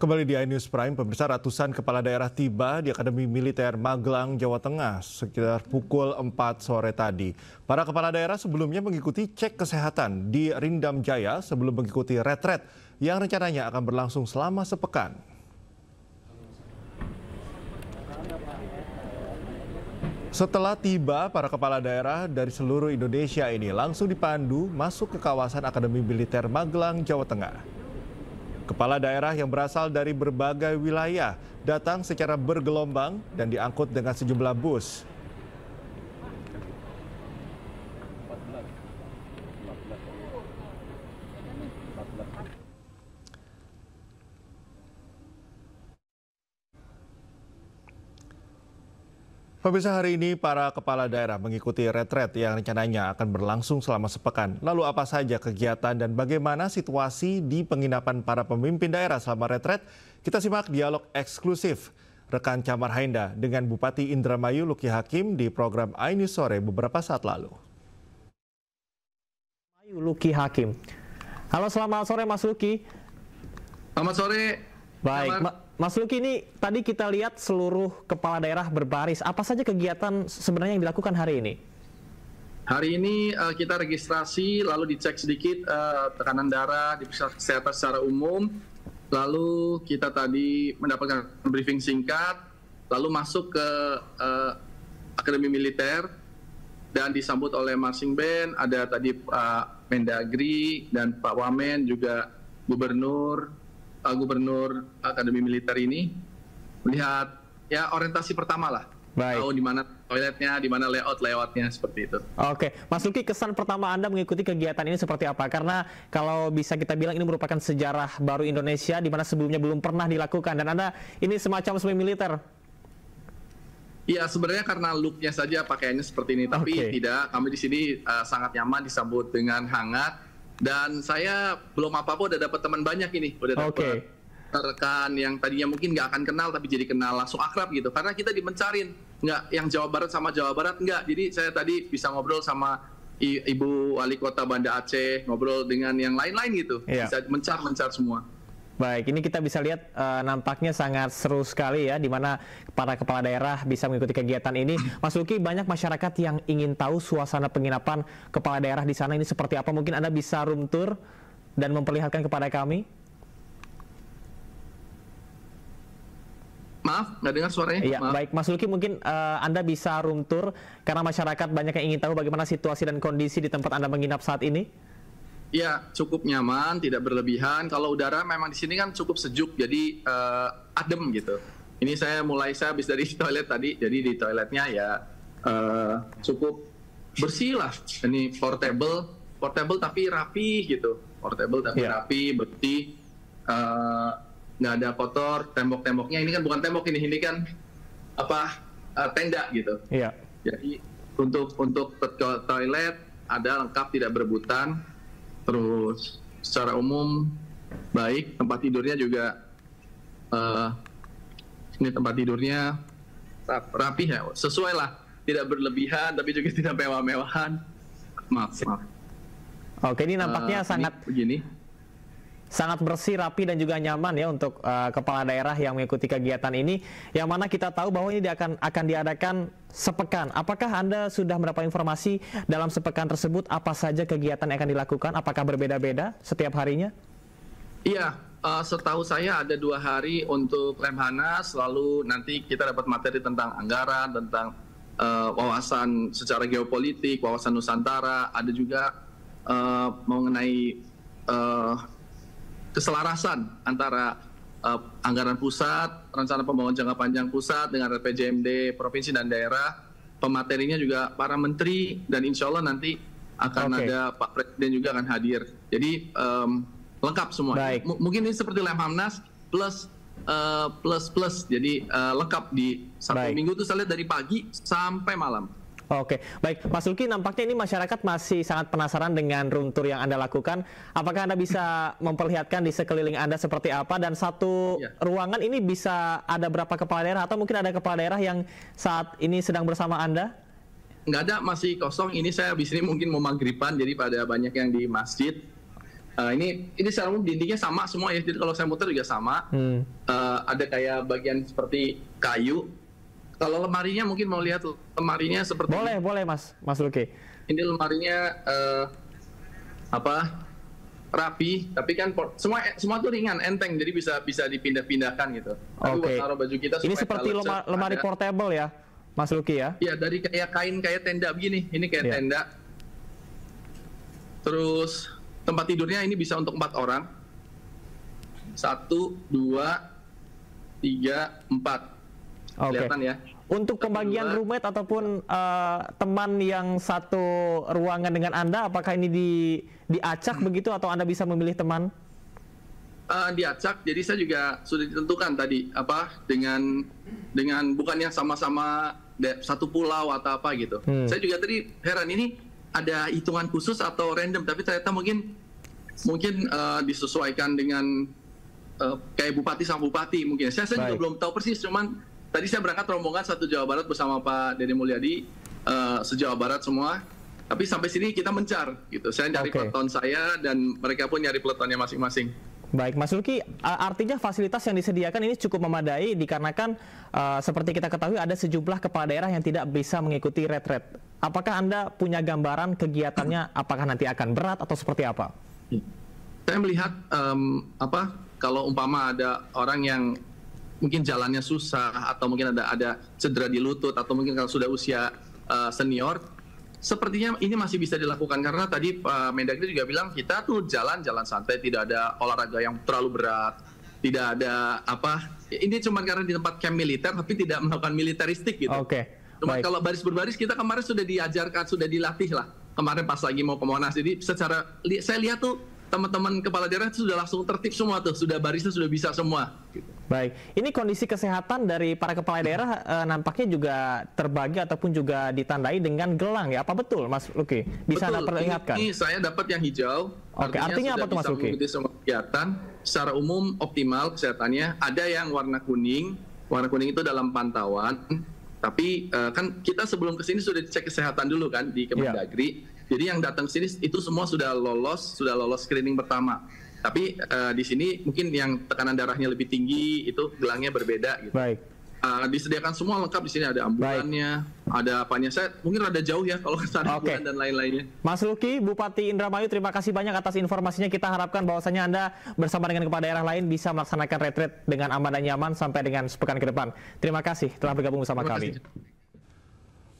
Kembali di iNews Prime, pemirsa, ratusan kepala daerah tiba di Akademi Militer Magelang, Jawa Tengah sekitar pukul 4 sore tadi. Para kepala daerah sebelumnya mengikuti cek kesehatan di Rindam Jaya sebelum mengikuti retret yang rencananya akan berlangsung selama sepekan. Setelah tiba, para kepala daerah dari seluruh Indonesia ini langsung dipandu masuk ke kawasan Akademi Militer Magelang, Jawa Tengah. Kepala daerah yang berasal dari berbagai wilayah datang secara bergelombang dan diangkut dengan sejumlah bus. Pemirsa, hari ini para kepala daerah mengikuti retret yang rencananya akan berlangsung selama sepekan. Lalu apa saja kegiatan dan bagaimana situasi di penginapan para pemimpin daerah selama retret? Kita simak dialog eksklusif rekan Camar Hainda dengan Bupati Indramayu Luki Hakim di program iNews Sore beberapa saat lalu. Luki Hakim. Halo, selamat sore Mas Luki. Selamat sore. Baik, Mas Luki, ini tadi kita lihat seluruh kepala daerah berbaris. Apa saja kegiatan sebenarnya yang dilakukan hari ini? Hari ini kita registrasi, lalu dicek sedikit tekanan darah, diperiksa kesehatan secara umum. Lalu kita tadi mendapatkan briefing singkat, lalu masuk ke Akademi Militer dan disambut oleh marching band. Ada tadi Pak Mendagri dan Pak Wamen, juga Gubernur Akademi Militer ini, melihat ya orientasi pertama lah. Baik. Tahu di mana toiletnya, di mana layoutnya seperti itu. Oke, Mas Luki, kesan pertama Anda mengikuti kegiatan ini seperti apa? Karena kalau bisa kita bilang ini merupakan sejarah baru Indonesia di mana sebelumnya belum pernah dilakukan, dan Anda ini semacam semi militer. Iya, sebenarnya karena looknya saja pakaiannya seperti ini, tapi tidak. Kami di sini sangat nyaman, disambut dengan hangat. Dan saya belum apa-apa udah dapat teman banyak ini, udah dapat rekan yang tadinya mungkin nggak akan kenal tapi jadi kenal, langsung akrab gitu. Karena kita dimencarin, nggak yang Jawa Barat sama Jawa Barat nggak. Jadi saya tadi bisa ngobrol sama Ibu Wali Kota Banda Aceh, ngobrol dengan yang lain-lain gitu, bisa mencar semua. Baik, ini kita bisa lihat nampaknya sangat seru sekali ya, di mana para kepala daerah bisa mengikuti kegiatan ini. Mas Luki, banyak masyarakat yang ingin tahu suasana penginapan kepala daerah di sana ini seperti apa. Mungkin Anda bisa room tour dan memperlihatkan kepada kami. Maaf, nggak dengar suaranya. Iya, baik Mas Luki, mungkin Anda bisa room tour karena masyarakat banyak yang ingin tahu bagaimana situasi dan kondisi di tempat Anda menginap saat ini. Ya, cukup nyaman, tidak berlebihan. Kalau udara memang di sini kan cukup sejuk, jadi adem gitu. Ini saya habis dari toilet tadi, jadi di toiletnya ya cukup bersih lah. Ini portable tapi rapi gitu. Portable tapi rapi, bersih, nggak ada kotor. Tembok-temboknya ini kan bukan tembok, ini kan tenda gitu. Iya. Jadi untuk toilet ada lengkap, tidak berebutan. Terus secara umum baik, tempat tidurnya juga ini tempat tidurnya rapi ya, sesuai lah, tidak berlebihan tapi juga tidak mewah-mewahan. Maaf. Oke, ini nampaknya sangat bersih, rapi, dan juga nyaman ya untuk kepala daerah yang mengikuti kegiatan ini, yang mana kita tahu bahwa ini akan diadakan sepekan. Apakah Anda sudah mendapat informasi dalam sepekan tersebut apa saja kegiatan yang akan dilakukan? Apakah berbeda-beda setiap harinya? Iya, setahu saya ada 2 hari untuk Lemhanas, lalu nanti kita dapat materi tentang anggaran, tentang wawasan secara geopolitik, wawasan Nusantara, ada juga mengenai keselarasan antara anggaran pusat, rencana pembangunan jangka panjang pusat dengan RPJMD provinsi dan daerah. Pematerinya juga para menteri, dan insya Allah nanti akan ada Pak Presiden juga akan hadir. Jadi lengkap semua. Mungkin ini seperti Lemhanas plus. Jadi lengkap di Sabtu Minggu itu saya lihat dari pagi sampai malam. Oke, baik Mas Luki, nampaknya ini masyarakat masih sangat penasaran dengan room tour yang Anda lakukan. Apakah Anda bisa memperlihatkan di sekeliling Anda seperti apa, dan satu ruangan ini bisa ada berapa kepala daerah, atau mungkin ada kepala daerah yang saat ini sedang bersama Anda? Nggak ada, masih kosong. Ini saya habis ini mungkin mau maghriban, jadi pada banyak yang di masjid. Ini secara umum dindingnya sama semua ya. Jadi kalau saya muter juga sama. Ada kayak bagian seperti kayu. Kalau lemarinya mungkin mau lihat lemarinya seperti boleh Mas Luki. Ini lemarinya rapi, tapi kan semua tuh ringan, enteng, jadi bisa dipindah-pindahkan gitu. Tapi buat taruh baju kita ini seperti lemari portable ya, Mas Luki ya? Iya, dari kayak kain kayak tenda begini. Ini kayak tenda. Terus tempat tidurnya ini bisa untuk 4 orang. 1, 2, 3, 4. Kelihatan ya. Untuk pembagian roommate ataupun teman yang satu ruangan dengan Anda, apakah ini diacak begitu atau Anda bisa memilih teman? Diacak, jadi saya juga sudah ditentukan tadi dengan bukan yang sama-sama satu pulau atau apa gitu. Saya juga tadi heran, ini ada hitungan khusus atau random, tapi ternyata mungkin disesuaikan dengan kayak bupati sama bupati mungkin. Saya juga belum tahu persis, cuman tadi saya berangkat rombongan satu Jawa Barat bersama Pak Deddy Mulyadi, se-Jawa Barat semua. Tapi sampai sini kita mencar gitu. Saya nyari peleton saya dan mereka pun nyari peletonnya masing-masing. Baik, Mas Luki, artinya fasilitas yang disediakan ini cukup memadai dikarenakan seperti kita ketahui ada sejumlah kepala daerah yang tidak bisa mengikuti retret. Apakah Anda punya gambaran kegiatannya, apakah nanti akan berat atau seperti apa? Saya melihat kalau umpama ada orang yang mungkin jalannya susah atau mungkin ada cedera di lutut atau mungkin kalau sudah usia senior, sepertinya ini masih bisa dilakukan karena tadi Pak Mendagri juga bilang kita tuh jalan santai, tidak ada olahraga yang terlalu berat, tidak ada ini cuma karena di tempat camp militer tapi tidak melakukan militeristik gitu. Cuma kalau baris berbaris kita kemarin sudah diajarkan, sudah dilatih lah kemarin pas lagi mau ke Monas. Jadi saya lihat tuh teman-teman kepala daerah itu sudah langsung tertib semua tuh, sudah barisnya sudah bisa semua. Baik, ini kondisi kesehatan dari para kepala daerah nampaknya juga terbagi ataupun juga ditandai dengan gelang ya, apa betul Mas Luki? Bisa Anda perlihatkan? Ini saya dapat yang hijau. Artinya apa tuh Mas Luki? Semua kegiatan secara umum optimal kesehatannya. Ada yang warna kuning itu dalam pantauan. Tapi kan kita sebelum kesini sudah dicek kesehatan dulu kan di Kemendagri. Jadi yang datang sini itu semua sudah lolos screening pertama. Tapi di sini mungkin yang tekanan darahnya lebih tinggi itu gelangnya berbeda gitu. Baik. Disediakan semua lengkap di sini, ada ambulannya, ada apanya. Saya mungkin rada jauh ya kalau ke sana ambulan dan lain-lainnya. Mas Luki, Bupati Indramayu, terima kasih banyak atas informasinya. Kita harapkan bahwasanya Anda bersama dengan kepala daerah lain bisa melaksanakan retret dengan aman dan nyaman sampai dengan sepekan ke depan. Terima kasih telah bergabung bersama kami.